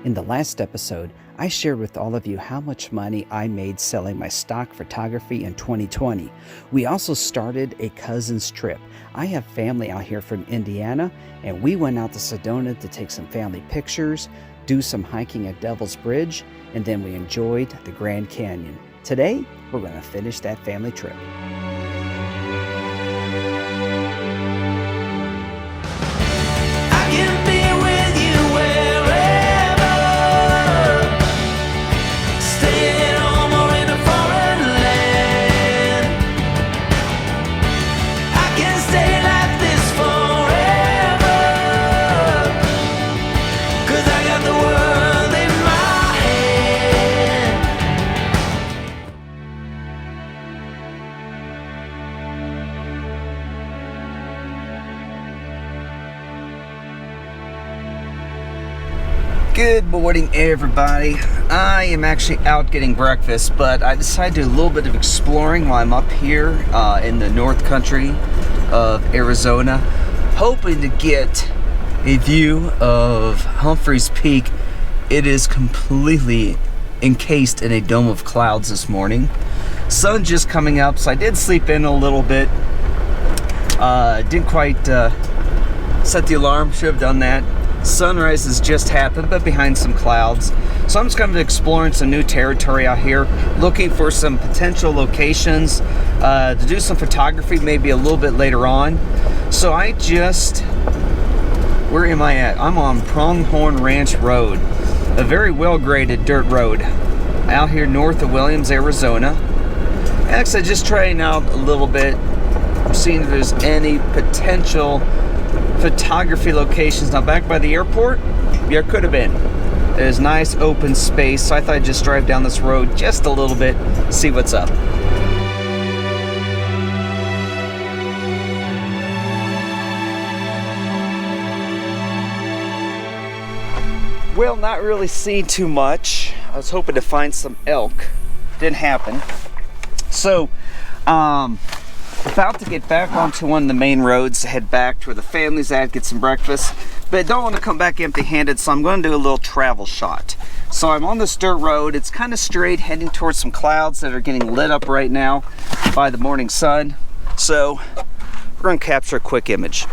In the last episode, I shared with all of you how much money I made selling my stock photography in 2020. We also started a cousin's trip. I have family out here from Indiana, and we went out to Sedona to take some family pictures, do some hiking at Devil's Bridge, and then we enjoyed the Grand Canyon. Today, we're going to finish that family trip. Good morning, everybody. I am actually out getting breakfast, but I decided to do a little bit of exploring while I'm up here in the North Country of Arizona, hoping to get a view of Humphreys Peak. It is completely encased in a dome of clouds this morning. Sun just coming up, so I did sleep in a little bit. Didn't quite set the alarm, should have done that. Sunrise has just happened, but behind some clouds. So I'm just going to be exploring some new territory out here, looking for some potential locations to do some photography, maybe a little bit later on. So where am I at? I'm on Pronghorn Ranch Road, a very well-graded dirt road out here north of Williams, Arizona. Actually, just trying out a little bit, seeing if there's any potential photography locations. Now, back by the airport, there could have been. There's nice open space, so I thought I'd just drive down this road just a little bit, see what's up. Well, not really seeing too much. I was hoping to find some elk. Didn't happen. So, about to get back onto one of the main roads to head back to where the family's at, get some breakfast, but I don't want to come back empty-handed, so I'm going to do a little travel shot. So I'm on this dirt road. It's kind of straight, heading towards some clouds that are getting lit up right now by the morning sun. So we're going to capture a quick image.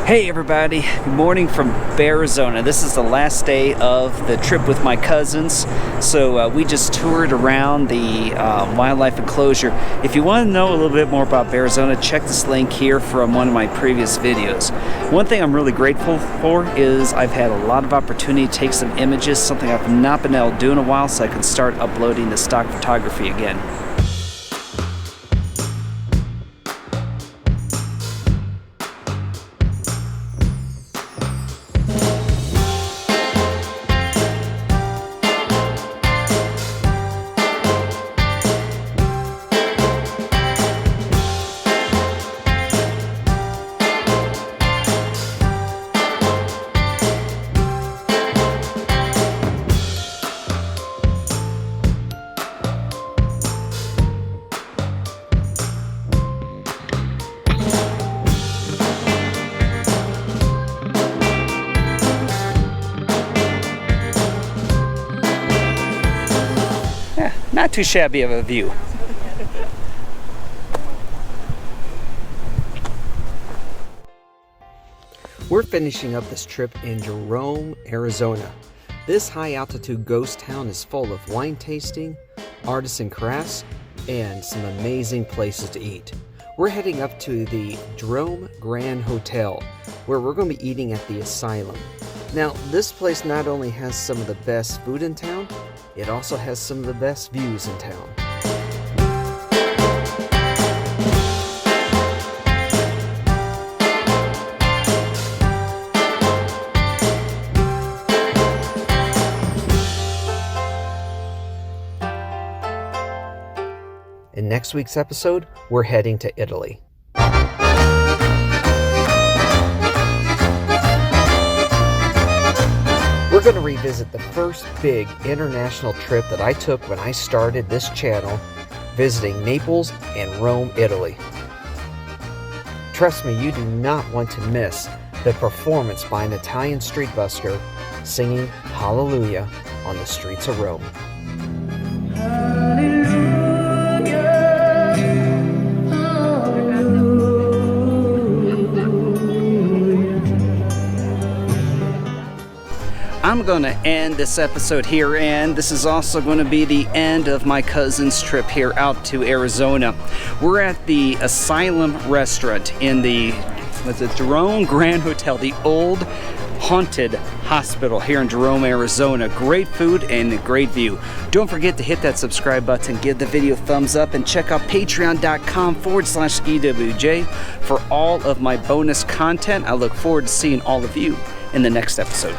Hey everybody, good morning from Arizona. This is the last day of the trip with my cousins. So we just toured around the wildlife enclosure. If you want to know a little bit more about Arizona, check this link here from one of my previous videos. One thing I'm really grateful for is I've had a lot of opportunity to take some images, something I've not been able to do in a while, so I can start uploading the stock photography again. Not too shabby of a view. We're finishing up this trip in Jerome, Arizona. This high-altitude ghost town is full of wine tasting, artisan crafts, and some amazing places to eat. We're heading up to the Jerome Grand Hotel, where we're going to be eating at the Asylum. Now, this place not only has some of the best food in town, it also has some of the best views in town. In next week's episode, we're heading to Italy. We're going to revisit the first big international trip that I took when I started this channel, visiting Naples and Rome, Italy. Trust me, you do not want to miss the performance by an Italian street busker singing Hallelujah on the streets of Rome. I'm going to end this episode here, and this is also going to be the end of my cousin's trip here out to Arizona. We're at the Asylum restaurant in the Jerome Grand Hotel, the old haunted hospital here in Jerome, Arizona. Great food and a great view. Don't forget to hit that subscribe button, give the video a thumbs up, and check out patreon.com/EWJ for all of my bonus content. I look forward to seeing all of you in the next episode.